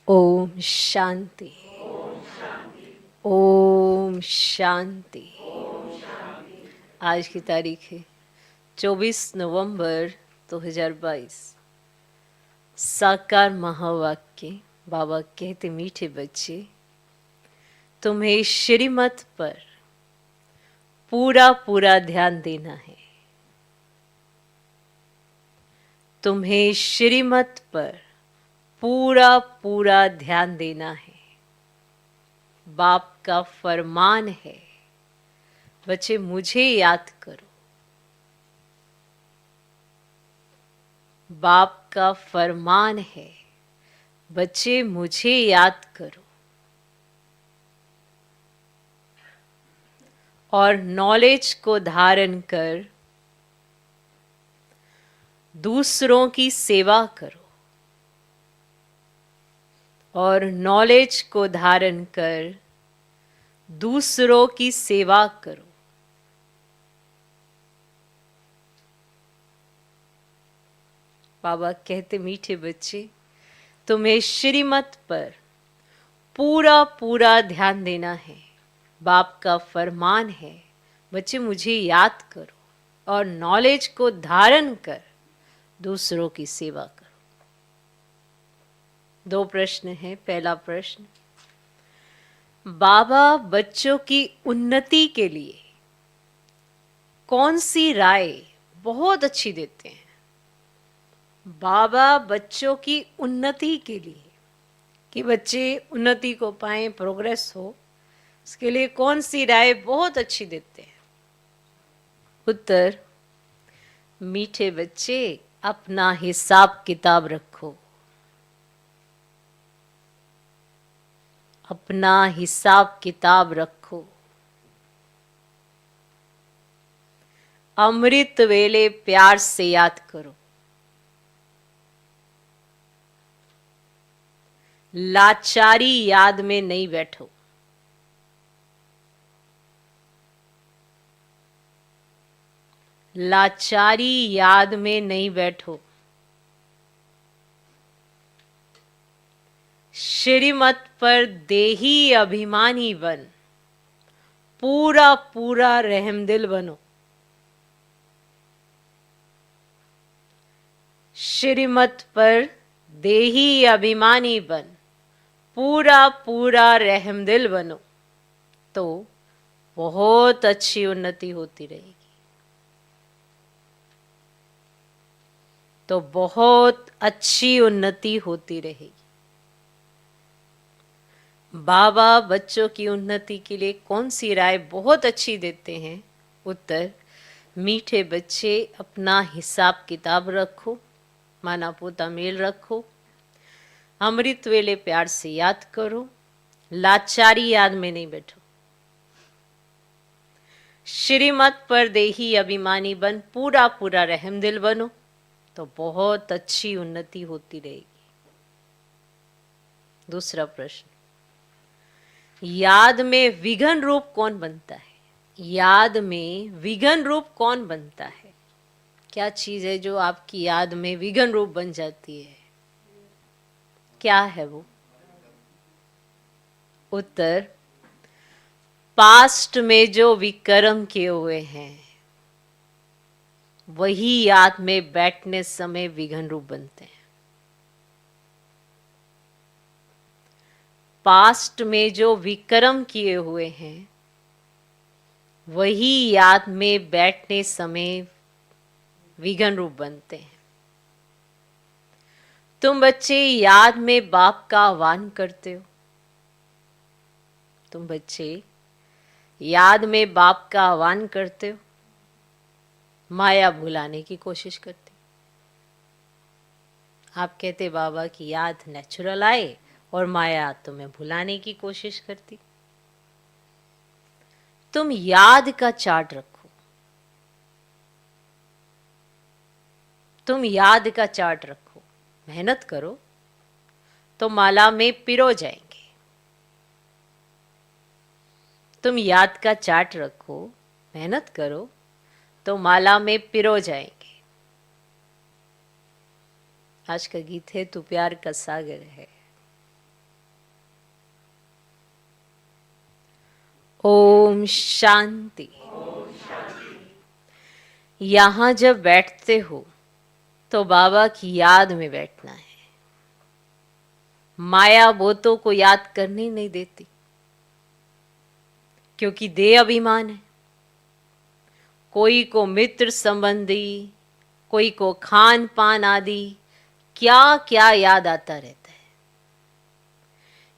ओम शांति। ओम शांति। आज की तारीख है 24 नवंबर 2022। साकार महावाक्य। बाबा कहते, मीठे बच्चे, तुम्हें श्रीमत पर पूरा पूरा ध्यान देना है। तुम्हें श्रीमत पर पूरा पूरा ध्यान देना है। बाप का फरमान है, बच्चे मुझे याद करो। बाप का फरमान है, बच्चे मुझे याद करो। और नॉलेज को धारण कर दूसरों की सेवा करो। और नॉलेज को धारण कर दूसरों की सेवा करो। बाबा कहते, मीठे बच्चे, तुम्हें श्रीमत पर पूरा पूरा ध्यान देना है। बाप का फरमान है, बच्चे मुझे याद करो और नॉलेज को धारण कर दूसरों की सेवा करो। दो प्रश्न हैं। पहला प्रश्न, बाबा बच्चों की उन्नति के लिए कौन सी राय बहुत अच्छी देते हैं? बाबा बच्चों की उन्नति के लिए, कि बच्चे उन्नति को पाएं, प्रोग्रेस हो, इसके लिए कौन सी राय बहुत अच्छी देते हैं? उत्तर, मीठे बच्चे, अपना हिसाब किताब रखो। अपना हिसाब किताब रखो। अमृत वेले प्यार से याद करो। लाचारी याद में नहीं बैठो। लाचारी याद में नहीं बैठो। श्रीमत पर देही अभिमानी बन, पूरा पूरा रहमदिल बनो। श्रीमत पर देही अभिमानी बन, पूरा पूरा रहमदिल बनो, तो बहुत अच्छी उन्नति होती रहेगी। तो बहुत अच्छी उन्नति होती रहेगी। बाबा बच्चों की उन्नति के लिए कौन सी राय बहुत अच्छी देते हैं? उत्तर, मीठे बच्चे, अपना हिसाब किताब रखो, माना पोता मेल रखो, अमृत वेले प्यार से याद करो, लाचारी याद में नहीं बैठो। श्रीमत पर देही अभिमानी बन, पूरा पूरा रहमदिल बनो, तो बहुत अच्छी उन्नति होती रहेगी। दूसरा प्रश्न, याद में विघन रूप कौन बनता है? याद में विघन रूप कौन बनता है? क्या चीज है जो आपकी याद में विघन रूप बन जाती है? क्या है वो? उत्तर, पास्ट में जो विकर्म किए हुए हैं वही याद में बैठने समय विघन रूप बनते हैं। पास्ट में जो विकर्म किए हुए हैं वही याद में बैठने समय विघन रूप बनते हैं। तुम बच्चे याद में बाप का आह्वान करते हो। तुम बच्चे याद में बाप का आह्वान करते हो, माया भुलाने की कोशिश करते हो। आप कहते बाबा की याद नेचुरल आए और माया तुम्हें भुलाने की कोशिश करती। तुम याद का चार्ट रखो। तुम याद का चार्ट रखो, मेहनत करो तो माला में पिरो जाएंगे। तुम याद का चार्ट रखो, मेहनत करो तो माला में पिरो जाएंगे। आज का गीत है, तू प्यार का सागर है। ओम शांति। यहाँ जब बैठते हो तो बाबा की याद में बैठना है। माया बोतों को याद करने नहीं देती, क्योंकि देह अभिमान है। कोई को मित्र संबंधी, कोई को खान पान आदि क्या क्या याद आता रहता है।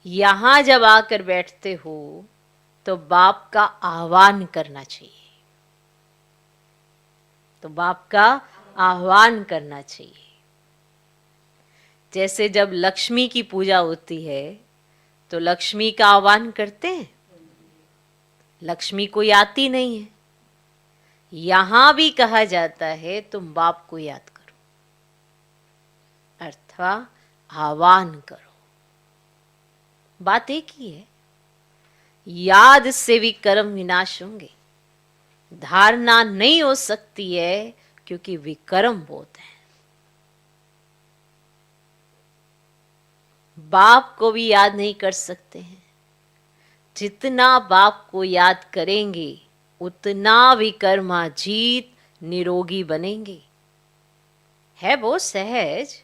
यहां जब आकर बैठते हो तो बाप का आह्वान करना चाहिए, तो बाप का आह्वान करना चाहिए। जैसे जब लक्ष्मी की पूजा होती है तो लक्ष्मी का आह्वान करते हैं, लक्ष्मी कोई आती नहीं है। यहां भी कहा जाता है तुम बाप को याद करो, अथवा आह्वान करो। बात एक ही है, याद से भी कर्म विनाश होंगे। धारणा नहीं हो सकती है क्योंकि विकर्म बहुत है। बाप को भी याद नहीं कर सकते हैं। जितना बाप को याद करेंगे उतना विकर्माजीत निरोगी बनेंगे। है वो सहज,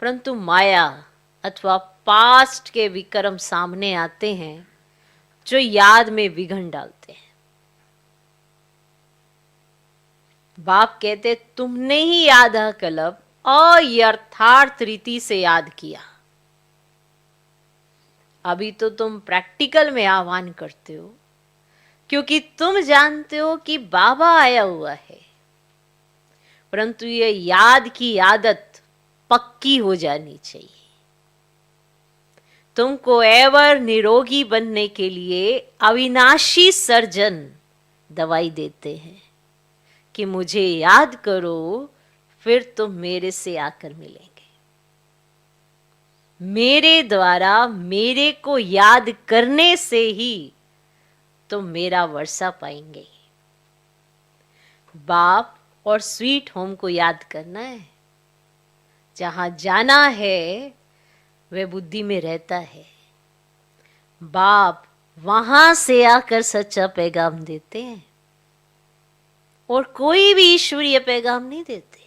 परंतु माया अथवा पास्ट के विकर्म सामने आते हैं जो याद में विघ्न डालते हैं। बाप कहते तुमने ही आधा कल्प अयथार्थ रीति से याद किया। अभी तो तुम प्रैक्टिकल में आह्वान करते हो, क्योंकि तुम जानते हो कि बाबा आया हुआ है। परंतु ये याद की आदत पक्की हो जानी चाहिए। तुमको एवर निरोगी बनने के लिए अविनाशी सर्जन दवाई देते हैं कि मुझे याद करो, फिर तुम मेरे से आकर मिलेंगे। मेरे द्वारा मेरे को याद करने से ही तुम मेरा वर्षा पाएंगे। बाप और स्वीट होम को याद करना है। जहां जाना है वह बुद्धि में रहता है। बाप वहां से आकर सच्चा पैगाम देते हैं और कोई भी ईश्वरीय पैगाम नहीं देते।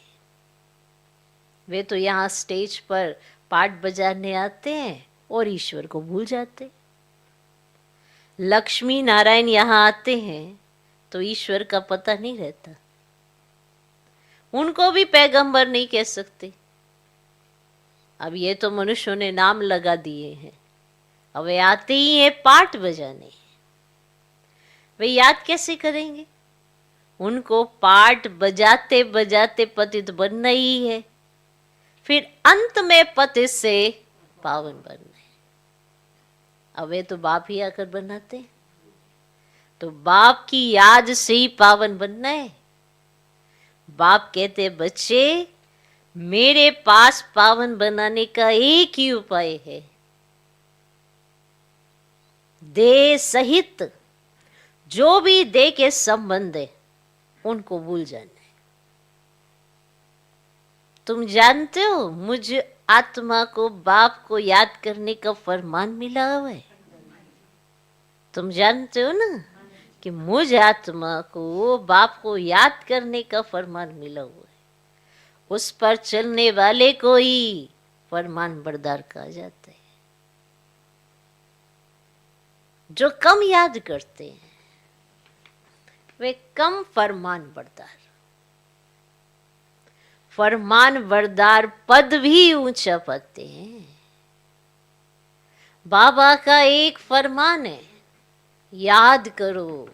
वे तो यहां स्टेज पर पाठ बजाने आते हैं और ईश्वर को भूल जाते। लक्ष्मी नारायण यहां आते हैं तो ईश्वर का पता नहीं रहता। उनको भी पैगंबर नहीं कह सकते। अब ये तो मनुष्यों ने नाम लगा दिए हैं, अब वे आते ही हैं पाठ बजाने। वे याद कैसे करेंगे? उनको पाठ बजाते बजाते पतित बनना ही है, फिर अंत में पतित से पावन बनना है। अब वे तो बाप ही आकर बनाते हैं, तो बाप की याद से ही पावन बनना है। बाप कहते बच्चे मेरे पास पावन बनाने का एक ही उपाय है, देह सहित जो भी देह के संबंध है उनको भूल जाना है। तुम जानते हो मुझ आत्मा को बाप को याद करने का फरमान मिला हुआ है। तुम जानते हो ना कि मुझ आत्मा को बाप को याद करने का फरमान मिला हुआ है। उस पर चलने वाले को ही फरमान बरदार कहा जाता है। जो कम याद करते हैं वे कम फरमान बरदार। फरमान बरदार पद भी ऊंचा पाते हैं। बाबा का एक फरमान है, याद करो।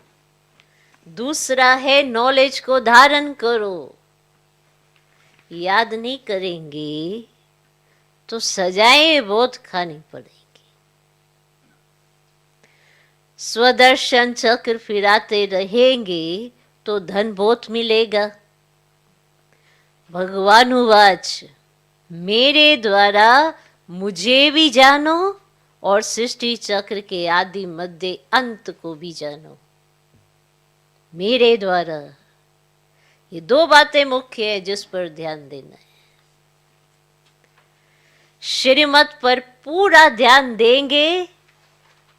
दूसरा है नॉलेज को धारण करो। याद नहीं करेंगे तो सजाएं बहुत खानी पड़ेगी। स्वदर्शन चक्र फिराते रहेंगे तो धन बहुत मिलेगा। भगवान उवाच मेरे द्वारा मुझे भी जानो और सृष्टि चक्र के आदि मध्य अंत को भी जानो। मेरे द्वारा, ये दो बातें मुख्य है जिस पर ध्यान देना है। श्रीमत पर पूरा ध्यान देंगे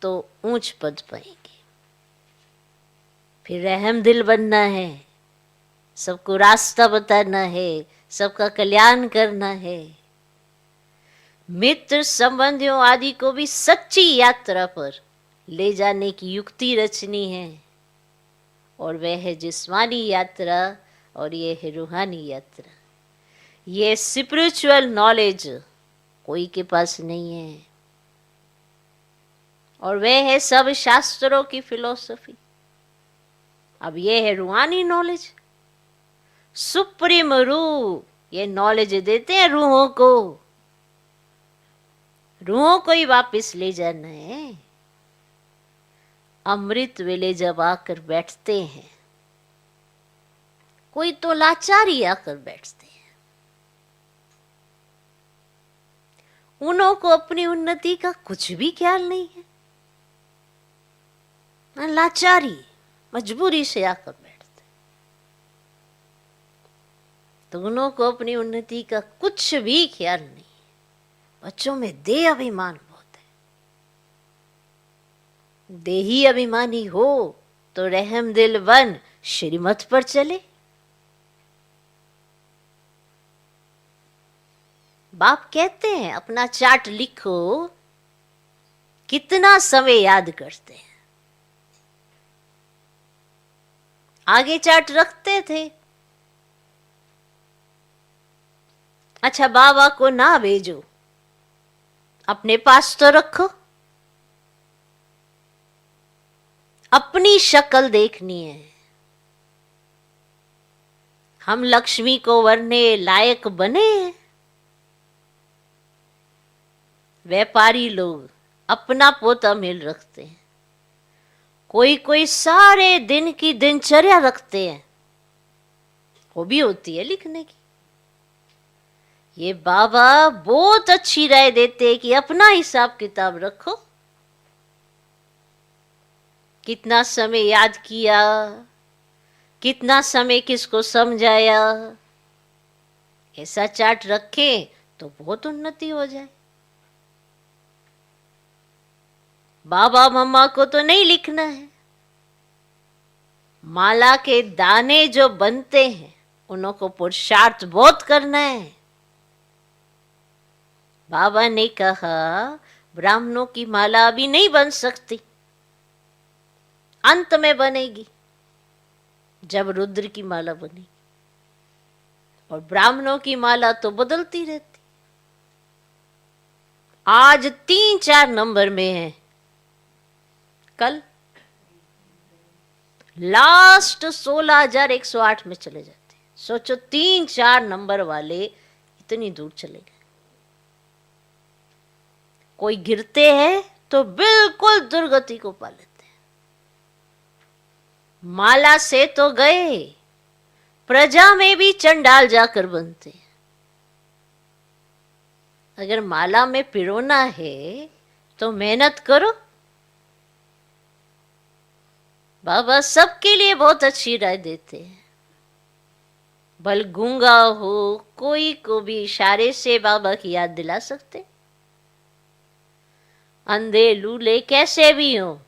तो ऊंच पद पाएंगे। फिर रहम दिल बनना है, सबको रास्ता बताना है, सबका कल्याण करना है। मित्र संबंधियों आदि को भी सच्ची यात्रा पर ले जाने की युक्ति रचनी है, और वह है जिस्मानी यात्रा और ये है रूहानी यात्रा। ये स्पिरिचुअल नॉलेज कोई के पास नहीं है, और वह है सब शास्त्रों की फिलॉसफी। अब ये है रूहानी नॉलेज, सुप्रीम रूह ये नॉलेज देते हैं रूहों को। रूहों को ही वापस ले जाना है। अमृत वेले जब आकर बैठते हैं, कोई तो लाचारी आकर बैठते हैं, उन्हों को अपनी उन्नति का कुछ भी ख्याल नहीं है। लाचारी मजबूरी से आकर बैठते, तो उन्हों को अपनी उन्नति का कुछ भी ख्याल नहीं है। बच्चों में देह अभिमान बहुत है। देही अभिमानी हो तो रहम दिल बन श्रीमत पर चले। बाप कहते हैं अपना चार्ट लिखो, कितना समय याद करते हैं। आगे चार्ट रखते थे। अच्छा, बाबा को ना भेजो, अपने पास तो रखो। अपनी शक्ल देखनी है। हम लक्ष्मी को वरने लायक बने हैं। व्यापारी लोग अपना पोता मेल रखते हैं, कोई कोई सारे दिन की दिनचर्या रखते हैं, वो भी होती है लिखने की। ये बाबा बहुत अच्छी राय देते हैं कि अपना हिसाब किताब रखो। कितना समय याद किया, कितना समय किसको समझाया, ऐसा चार्ट रखें तो बहुत उन्नति हो जाए। बाबा मम्मा को तो नहीं लिखना है। माला के दाने जो बनते हैं उनको पुरुषार्थ बहुत करना है। बाबा ने कहा ब्राह्मणों की माला अभी नहीं बन सकती, अंत में बनेगी जब रुद्र की माला बनेगी, और ब्राह्मणों की माला तो बदलती रहती। आज 3-4 नंबर में है, कल लास्ट 16,108 में चले जाते हैं। सोचो 3-4 नंबर वाले इतनी दूर चले गए। कोई गिरते हैं तो बिल्कुल दुर्गति को पा लेते हैं। माला से तो गए, प्रजा में भी चंडाल जाकर बनते हैं। अगर माला में पिरोना है तो मेहनत करो। बाबा सबके लिए बहुत अच्छी राय देते हैं। भल गूंगा हो, कोई को भी इशारे से बाबा की याद दिला सकते। अंधे लूले कैसे भी हो,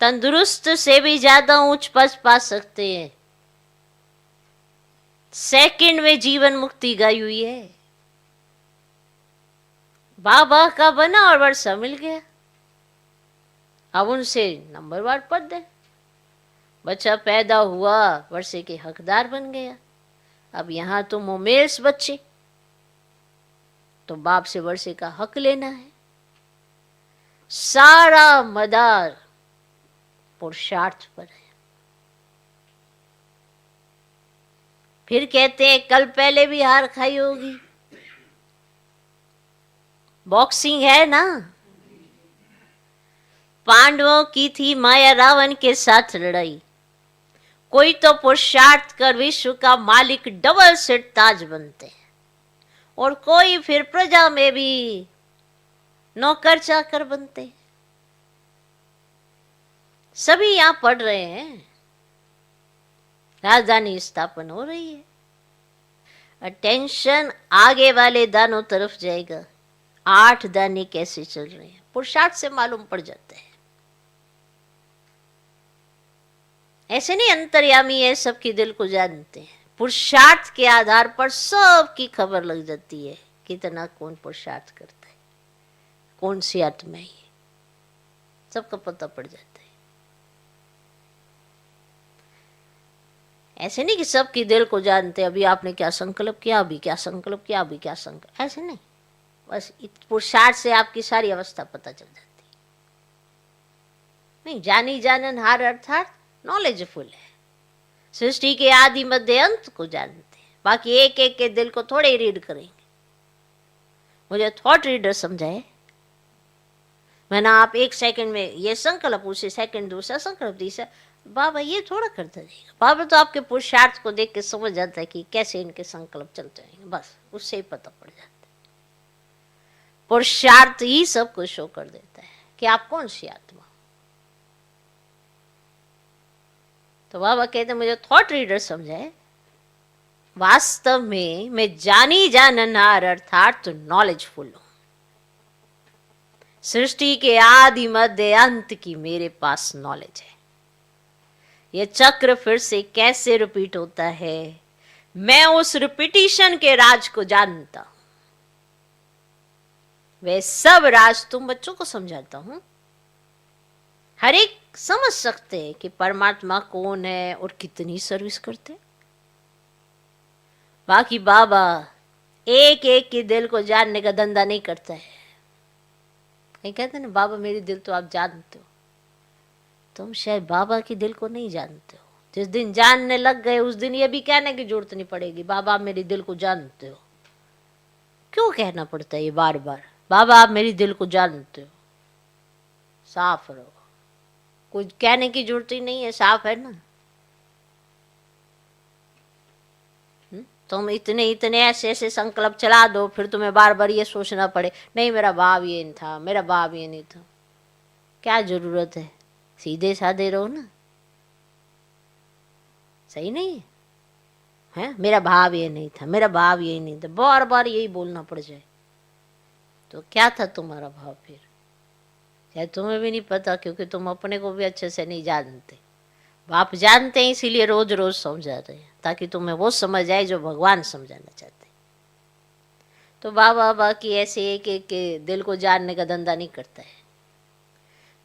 तंदुरुस्त से भी ज्यादा ऊंच पद पा सकते हैं। सेकंड में जीवन मुक्ति गाई हुई है। बाबा का बना और वर्षा मिल गया। अब उनसे नंबरवार पद दे। बच्चा पैदा हुआ, वर्षे के हकदार बन गया। अब यहां तो मोमेल्स बच्चे, तो बाप से वर्षे का हक लेना है। सारा मदार पुरुषार्थ पर है। फिर कहते हैं कल पहले भी हार खाई होगी। बॉक्सिंग है ना, पांडवों की थी माया रावण के साथ लड़ाई। कोई तो पुरुषार्थ कर विश्व का मालिक डबल सेट ताज बनते हैं, और कोई फिर प्रजा में भी नौकर चाकर बनते हैं। सभी यहां पढ़ रहे हैं। राजधानी स्थापन हो रही है। अटेंशन आगे वाले दानों तरफ जाएगा। 8 दाने कैसे चल रहे हैं, पुरुषार्थ से मालूम पड़ जाते हैं। ऐसे नहीं अंतर्यामी है, सबकी दिल को जानते हैं। पुरुषार्थ के आधार पर सबकी खबर लग जाती है, कितना कौन पुरुषार्थ करता है, कौन सी आत्मा है, सबका पता पड़ जाता है। ऐसे नहीं कि सबकी दिल को जानते, अभी आपने क्या संकल्प किया, अभी क्या संकल्प किया, अभी क्या संकल्प, ऐसे नहीं। बस पुरुषार्थ से आपकी सारी अवस्था पता चल जाती है। नहीं, जानी जाननहार अर्थात नॉलेजफुल है, सृष्टि के आदि मध्य अंत को जानते हैं। बाकी एक एक के दिल को थोड़े ही रीड करेंगे। मुझे थॉट रीडर समझाए, मैंने आप एक सेकंड में ये संकल्प, उसी सेकंड दूसरा संकल्प, तीसरा, बाबा ये थोड़ा करता जाएगा। बाबा तो आपके पुरुषार्थ को देख के समझ जाता है कि कैसे इनके संकल्प चलते रहेंगे, बस उससे ही पता पड़ जाता है। पुरुषार्थ ही सब कुछ शो कर देता है कि आप कौन सी आत्मा। तो बाबा कहते मुझे थॉट रीडर समझाए, वास्तव में मैं जानी जाननहार अर्थात तो नॉलेजफुल हूं। सृष्टि के आदि मध्य अंत की मेरे पास नॉलेज है। यह चक्र फिर से कैसे रिपीट होता है, मैं उस रिपीटिशन के राज को जानता हूं। वे सब राज तुम बच्चों को समझाता हूं। हर एक समझ सकते हैं कि परमात्मा कौन है और कितनी सर्विस करते। बाकी बाबा एक एक के दिल को जानने का धंधा नहीं करता है। कहीं कहते ना, बाबा मेरी दिल तो आप जानते हो, तुम शायद बाबा की दिल को नहीं जानते हो। जिस दिन जानने लग गए उस दिन ये भी कहने की जरूरत नहीं पड़ेगी, बाबा आप मेरी दिल को जानते हो। क्यों कहना पड़ता है ये बार बार, बाबा आप मेरी दिल को जानते हो। साफ रहो, कुछ कहने की जरूरत ही नहीं है, साफ है ना। तुम इतने इतने ऐसे ऐसे संकल्प चला दो, फिर तुम्हें बार बार ये सोचना पड़े, नहीं मेरा भाव ये नहीं था, मेरा भाव ये नहीं था। क्या जरूरत है, सीधे साधे रहो ना। सही नहीं है, मेरा भाव ये नहीं था, मेरा भाव ये नहीं था, बार बार यही बोलना पड़ जाए तो क्या था तुम्हारा भाव फिर? शायद तुम्हें भी नहीं पता, क्योंकि तुम अपने को भी अच्छे से नहीं जानते। आप जानते हैं इसीलिए रोज रोज समझा रहे हैं, ताकि तुम्हें वो समझ आए जो भगवान समझाना चाहते। तो बाबा बाकी ऐसे एक एक के दिल को जानने का धंधा नहीं करता है।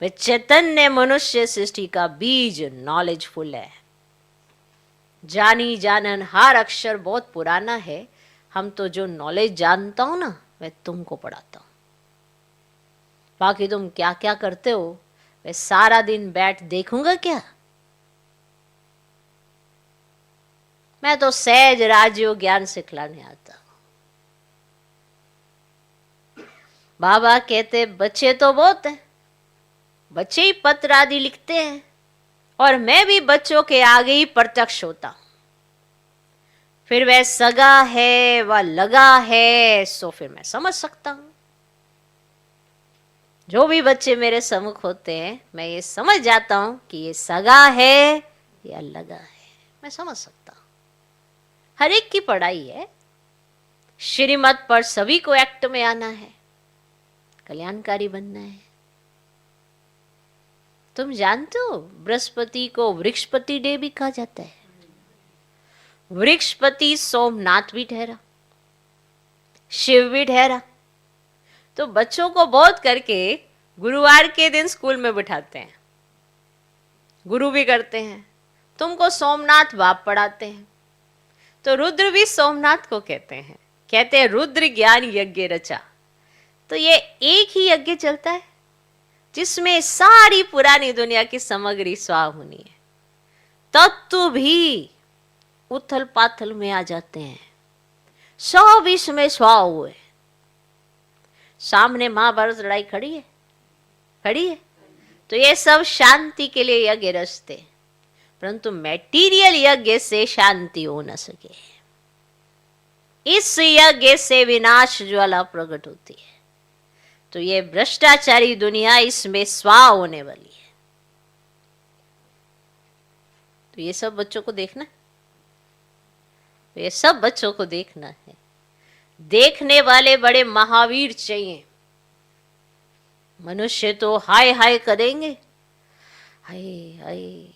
वे चैतन्य मनुष्य सृष्टि का बीज नॉलेजफुल है। जानी जानन हर अक्षर बहुत पुराना है। हम तो जो नॉलेज जानता हूं ना, वह तुमको पढ़ाता हूं। बाकी तुम क्या क्या करते हो, वह सारा दिन बैठ देखूंगा क्या? मैं तो सहज राजयोग ज्ञान सिखलाने आता हूं। बाबा कहते बच्चे तो बहुत हैं, बच्चे ही पत्र आदि लिखते हैं, और मैं भी बच्चों के आगे ही प्रत्यक्ष होता हूं। फिर वह सगा है वह लगा है, सो फिर मैं समझ सकता हूं। जो भी बच्चे मेरे सम्मुख होते हैं, मैं ये समझ जाता हूं कि ये सगा है या लगा है, मैं समझ सकता हूं। हर एक की पढ़ाई है, श्रीमत पर सभी को एक्ट में आना है, कल्याणकारी बनना है। तुम जानते हो बृहस्पति को वृक्षपति डे भी कहा जाता है। वृक्षपति सोमनाथ भी ठहरा, शिव भी ठहरा। तो बच्चों को बोध करके गुरुवार के दिन स्कूल में बिठाते हैं, गुरु भी करते हैं। तुमको सोमनाथ बाप पढ़ाते हैं, तो रुद्र भी सोमनाथ को कहते हैं रुद्र ज्ञान यज्ञ रचा। तो ये एक ही यज्ञ चलता है जिसमें सारी पुरानी दुनिया की सामग्री स्वाह होनी है। तत्व भी उथल पाथल में आ जाते हैं, सब इसमें स्वाह हुए। सामने महाभारत लड़ाई खड़ी है, खड़ी है, तो ये सब शांति के लिए यज्ञ रचते, परंतु मैटीरियल यज्ञ से शांति हो न सके। इस यज्ञ से विनाश ज्वाला प्रकट होती है। तो ये भ्रष्टाचारी दुनिया इसमें स्वाह होने वाली है। तो ये सब बच्चों को देखना, तो ये सब बच्चों को देखना है। देखने वाले बड़े महावीर चाहिए। मनुष्य तो हाय हाय करेंगे, हाय हाय,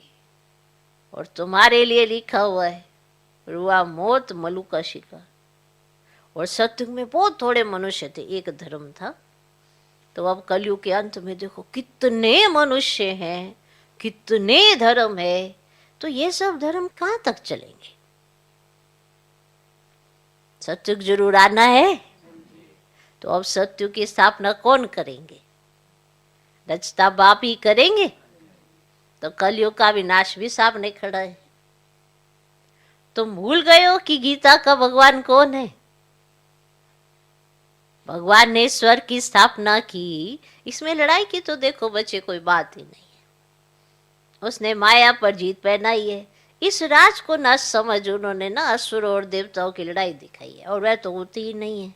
और तुम्हारे लिए लिखा हुआ है रुआ मौत मलू का शिकार। और सत्युग में बहुत थोड़े मनुष्य थे, एक धर्म था। तो अब कलयुग के अंत में देखो कितने मनुष्य हैं, कितने धर्म है, तो ये सब धर्म कहाँ तक चलेंगे? सत्युग जरूर आना है। तो अब सत्युग की स्थापना कौन करेंगे? रचता बाप ही करेंगे। तो कलयुग का विनाश भी सामने खड़ा है। तुम भूल गए हो कि गीता का भगवान कौन है? भगवान ने स्वर्ग की स्थापना की, इसमें लड़ाई की तो देखो बच्चे कोई बात ही नहीं है। उसने माया पर जीत पहनाई है। इस राज को ना समझ उन्होंने ना असुर और देवताओं की लड़ाई दिखाई है, और वह तो होती ही नहीं है।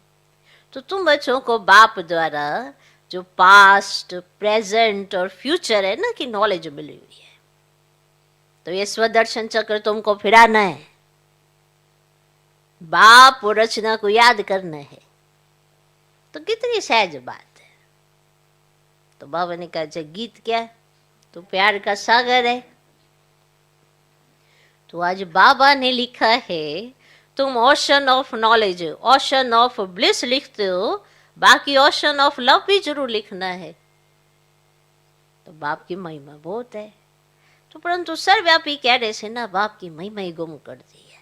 तो तुम बच्चों को बाप द्वारा जो पास्ट, प्रेजेंट और फ्यूचर है ना की नॉलेज मिली हुई है, तो ये स्वदर्शन चक्र तुमको फिराना है, बाप और रचना को याद करना है। तो कितनी सहज बात है। तो बाबा ने कहा अच्छा गीत क्या? तो प्यार का सागर है। तो आज बाबा ने लिखा है तुम ocean of knowledge, ocean of bliss लिखते हो, बाकी ओशन ऑफ लव भी जरूर लिखना है। तो बाप की महिमा बहुत है। तो परंतु सर्वव्यापी कहने से ना बाप की महिमा ही गुम कर दी है।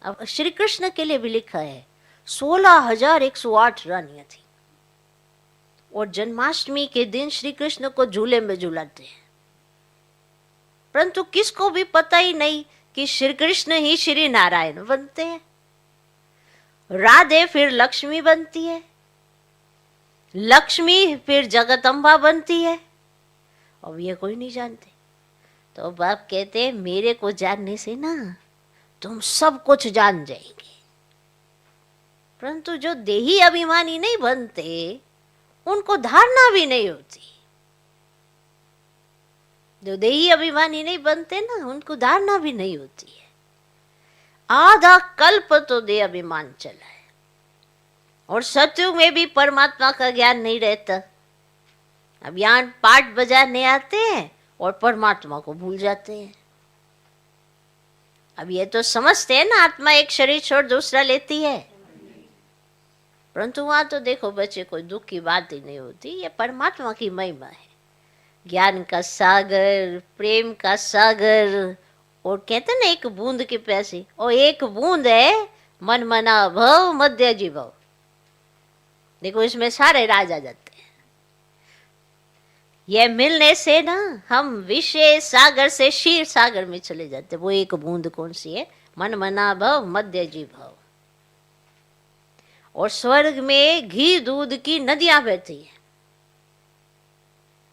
अब श्री कृष्ण के लिए भी लिखा है 16,108 रानियां थी, और जन्माष्टमी के दिन श्री कृष्ण को झूले में झूलाते हैं। परंतु किसको भी पता ही नहीं कि श्री कृष्ण ही श्री नारायण बनते हैं, राधे फिर लक्ष्मी बनती है, लक्ष्मी फिर जगदम्बा बनती है। अब ये कोई नहीं जानते। तो बाप कहते हैं मेरे को जानने से ना तुम सब कुछ जान जाएंगे। परंतु जो देही अभिमानी नहीं बनते उनको धारणा भी नहीं होती। जो देही अभिमानी नहीं बनते ना उनको धारणा भी नहीं होती है। आधा कल्प तो देह अभिमान चला है, और सत्युग में भी परमात्मा का ज्ञान नहीं रहता। अब यहाँ पाठ बजाने आते हैं और परमात्मा को भूल जाते हैं। अब ये तो समझते हैं ना आत्मा एक शरीर छोड़ दूसरा लेती है, परंतु वहां तो देखो बच्चे कोई दुख की बात ही नहीं होती। ये परमात्मा की महिमा है, ज्ञान का सागर, प्रेम का सागर। और कहते ना एक बूंद के प्यासे, और एक बूंद है मन मना भव मध्य जीवव। देखो इसमें सारे राज आ जाते हैं। ये मिलने से ना हम विषय सागर से क्षीर सागर में चले जाते। वो एक बूंद कौन सी है? मन मना भव मध्य जीवव। और स्वर्ग में घी दूध की नदियां बहती है।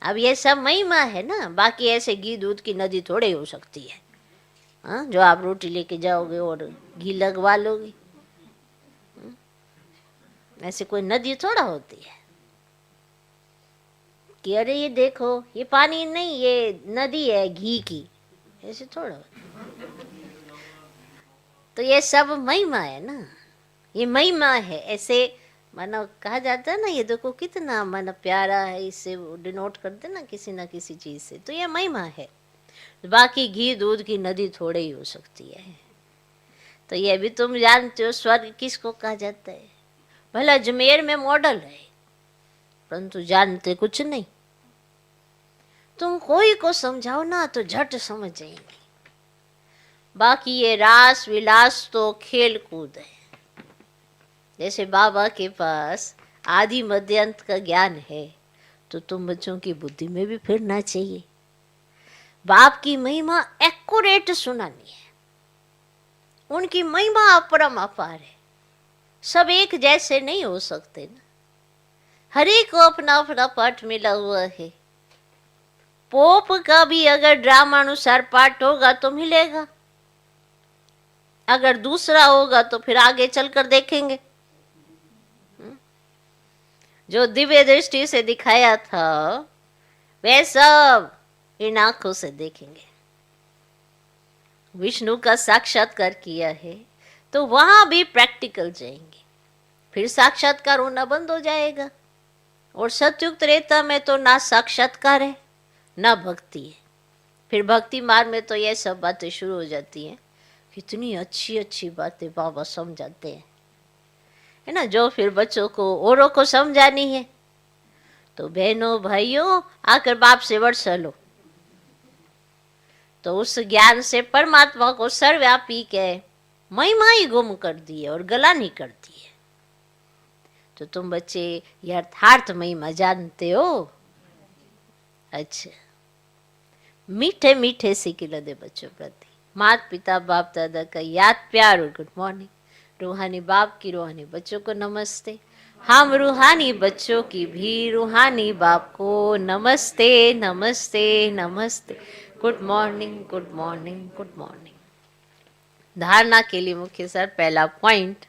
अब ये सब महिमा है ना, बाकी ऐसे घी दूध की नदी थोड़े हो सकती है। हाँ, जो आप रोटी लेके जाओगे और घी लगवा लोगे, ऐसे कोई नदी थोड़ा होती है कि अरे ये देखो ये पानी नहीं ये नदी है घी की, ऐसे थोड़ा होता। तो ये सब महिमा है ना, ये महिमा है। ऐसे मानो कहा जाता है ना ये देखो कितना मन प्यारा है, इससे डिनोट करते ना किसी चीज से, तो ये महिमा है। बाकी घी दूध की नदी थोड़े ही हो सकती है। तो ये भी तुम जानते हो स्वर्ग किसको कहा जाता है। भला अजमेर में मॉडल है, परंतु जानते कुछ नहीं। तुम कोई को समझाओ ना तो झट समझ जाएंगे। बाकी ये रास विलास तो खेल कूद है। जैसे बाबा के पास आदि मध्य अंत का ज्ञान है, तो तुम बच्चों की बुद्धि में भी फिरना चाहिए। बाप की महिमा एक्यूरेट सुनानी है। उनकी महिमा अपरम अपार है। सब एक जैसे नहीं हो सकते ना, हर एक को अपना अपना पाठ मिला हुआ है। पोप का भी अगर ड्रामानुसार पाठ होगा तो मिलेगा, अगर दूसरा होगा तो फिर आगे चलकर देखेंगे। जो दिव्य दृष्टि से दिखाया था वे सब इन आंखों से देखेंगे। विष्णु का साक्षात्कार किया है तो वहां भी प्रैक्टिकल जाएंगे, फिर साक्षात्कार होना बंद हो जाएगा। और सतयुग त्रेता में तो ना साक्षात्कार है ना भक्ति है, फिर भक्ति मार्ग में तो ये सब बातें शुरू हो जाती हैं, कितनी अच्छी अच्छी बातें बाबा समझाते हैं, है ना, जो फिर बच्चों को औरों को समझानी है तो बहनों भाइयों आकर बाप से वर्षा लो। तो उस ज्ञान से परमात्मा को सर्वव्यापी के महिमा ही गुम कर दी है और गला नहीं करती है। तो तुम बच्चे यथार्थ महिमा जानते हो? अच्छा, मीठे मीठे से खिला दे बच्चों प्रति माता पिता बाप दादा का याद प्यार और गुड मॉर्निंग। रूहानी बाप की रूहानी बच्चों को नमस्ते। हम रूहानी बच्चों की भी रूहानी बाप को नमस्ते नमस्ते नमस्ते। Good morning good morning good morning. धारणा के लिए मुख्य सर पहला पॉइंट,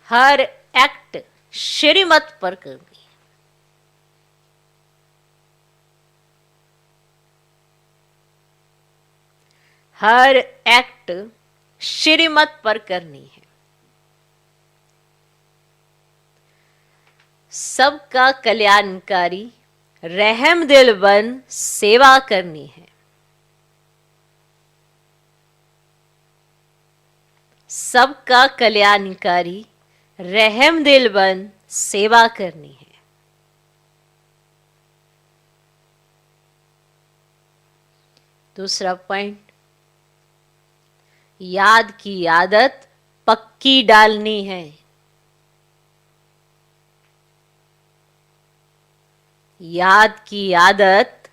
हर एक्ट श्रीमत पर करनी। हर एक्ट श्रीमत पर करनी है। सबका कल्याणकारी रहम दिल बन सेवा करनी है। सबका कल्याणकारी रहम दिल बन सेवा करनी है। दूसरा पॉइंट, याद की आदत पक्की डालनी है। याद की आदत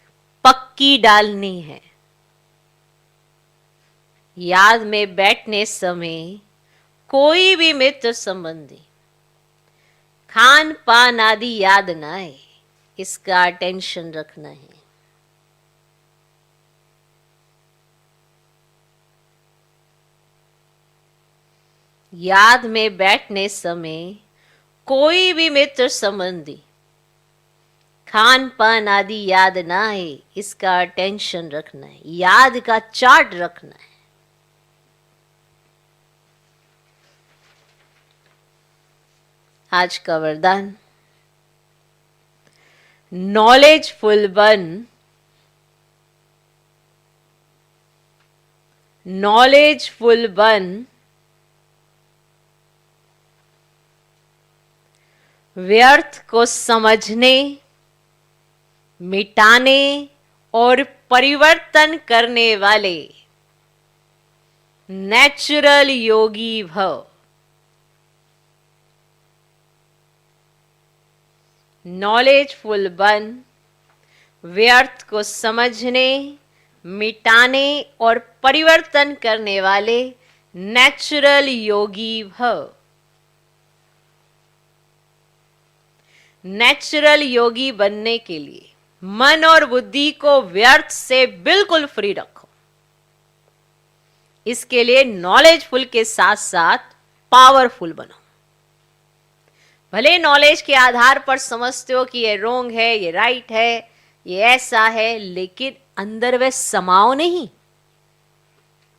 पक्की डालनी है। याद में बैठने समय कोई भी मित्र संबंधी खान पान आदि याद ना आए, इसका अटेंशन रखना है। याद में बैठने समय कोई भी मित्र संबंधी खान पान आदि याद ना आए, इसका अटेंशन रखना है। याद का चार्ट रखना है। आज का वरदान, नॉलेजफुल बन, नॉलेजफुल बन, व्यर्थ को समझने, मिटाने और परिवर्तन करने वाले नेचुरल योगी भव। नॉलेजफुल बन, व्यर्थ को समझने, मिटाने और परिवर्तन करने वाले नेचुरल योगी भव। नेचुरल योगी बनने के लिए मन और बुद्धि को व्यर्थ से बिल्कुल फ्री रखो। इसके लिए नॉलेजफुल के साथ साथ पावरफुल बनो। भले नॉलेज के आधार पर समझते हो कि ये रोंग है, ये राइट है, ये ऐसा है, लेकिन अंदर वे समाओ नहीं।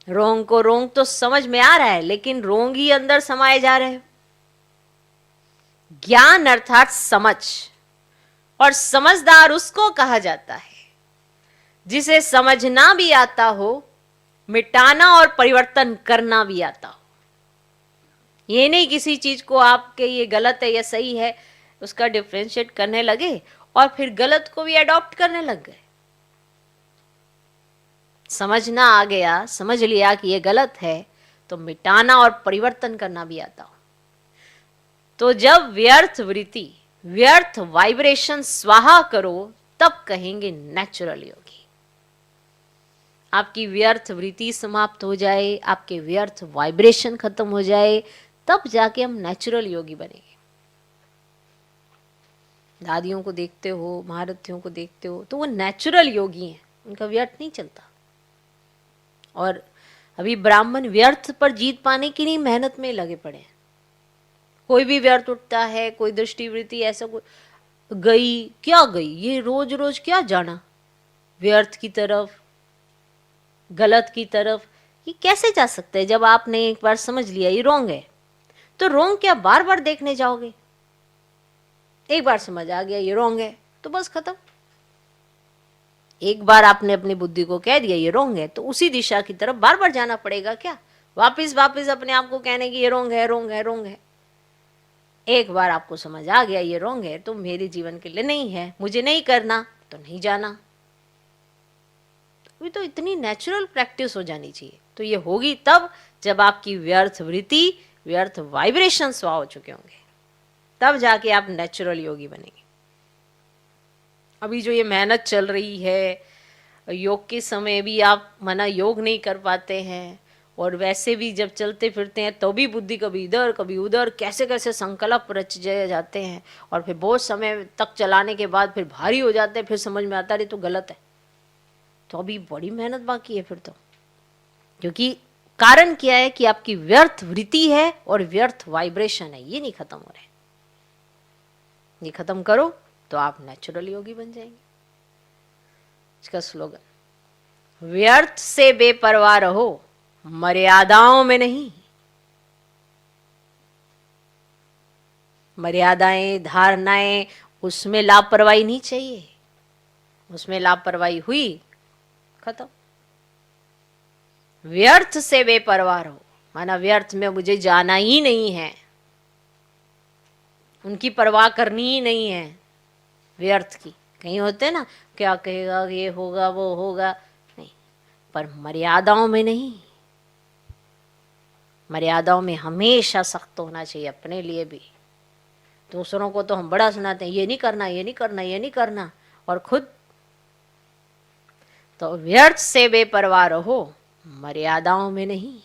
रोंग को रोंग तो समझ में आ रहा है, लेकिन रोंग ही अंदर समाये जा रहे हो। ज्ञान अर्थात समझ, और समझदार उसको कहा जाता है जिसे समझना भी आता हो, मिटाना और परिवर्तन करना भी आता हो। ये नहीं किसी चीज को आपके ये गलत है या सही है उसका डिफरेंशिएट करने लगे और फिर गलत को भी अडॉप्ट करने लग गए। समझना आ गया, समझ लिया कि ये गलत है, तो मिटाना और परिवर्तन करना भी आता हो। तो जब व्यर्थ वृत्ति, व्यर्थ वाइब्रेशन स्वाहा करो, तब कहेंगे नेचुरल योगी। आपकी व्यर्थ वृत्ति समाप्त हो जाए, आपके व्यर्थ वाइब्रेशन खत्म हो जाए, तब जाके हम नेचुरल योगी बनेंगे। दादियों को देखते हो, महारथियों को देखते हो, तो वो नेचुरल योगी हैं, उनका व्यर्थ नहीं चलता। और अभी ब्राह्मण व्यर्थ पर जीत पाने की नहीं मेहनत में लगे पड़े हैं। कोई भी व्यर्थ उठता है, कोई दृष्टिवृत्ति ऐसा कोई गई, क्या गई, ये रोज रोज क्या जाना व्यर्थ की तरफ, गलत की तरफ, ये कैसे जा सकता है? जब आपने एक बार समझ लिया ये रोंग है, तो रोंग क्या बार बार देखने जाओगे? एक बार समझ आ गया ये रोंग है तो बस खत्म। एक बार आपने अपनी बुद्धि को कह दिया ये रोंग है, तो उसी दिशा की तरफ बार बार जाना पड़ेगा क्या? वापिस वापिस अपने आप को कहने की ये रोंग है, रोंग है, रोंग है। एक बार आपको समझ आ गया ये रोंग है तो मेरे जीवन के लिए नहीं है, मुझे नहीं करना, तो नहीं जाना। ये तो इतनी नेचुरल प्रैक्टिस हो जानी चाहिए। तो ये होगी तब जब आपकी व्यर्थ वृत्ति, व्यर्थ वाइब्रेशन स्वा हो चुके होंगे, तब जाके आप नेचुरल योगी बनेंगे। अभी जो ये मेहनत चल रही है, योग के समय भी आप मना योग नहीं कर पाते हैं, और वैसे भी जब चलते फिरते हैं तो भी बुद्धि कभी इधर कभी उधर, कैसे कैसे संकल्प रच जाते हैं, और फिर बहुत समय तक चलाने के बाद फिर भारी हो जाते हैं, फिर समझ में आता है तो गलत है। तो अभी बड़ी मेहनत बाकी है फिर तो, क्योंकि कारण क्या है कि आपकी व्यर्थ वृत्ति है और व्यर्थ वाइब्रेशन है, ये नहीं खत्म हो रहे। ये खत्म करो तो आप नेचुरल योगी बन जाएंगे। इसका स्लोगन, व्यर्थ से बेपरवाह रहो, मर्यादाओं में नहीं। मर्यादाएं, धारणाएं, उसमें लापरवाही नहीं चाहिए। उसमें लापरवाही हुई, खत्म। व्यर्थ से बेपरवाह रहो, माना व्यर्थ में मुझे जाना ही नहीं है, उनकी परवाह करनी ही नहीं है व्यर्थ की। कहीं होते ना, क्या कहेगा, ये होगा वो होगा, नहीं, पर मर्यादाओं में नहीं। मर्यादाओं में हमेशा सख्त होना चाहिए, अपने लिए भी। दूसरों को तो हम बड़ा सुनाते हैं, ये नहीं करना, ये नहीं करना, ये नहीं करना, और खुद तो व्यर्थ से बेपरवाह रहो, मर्यादाओं में नहीं।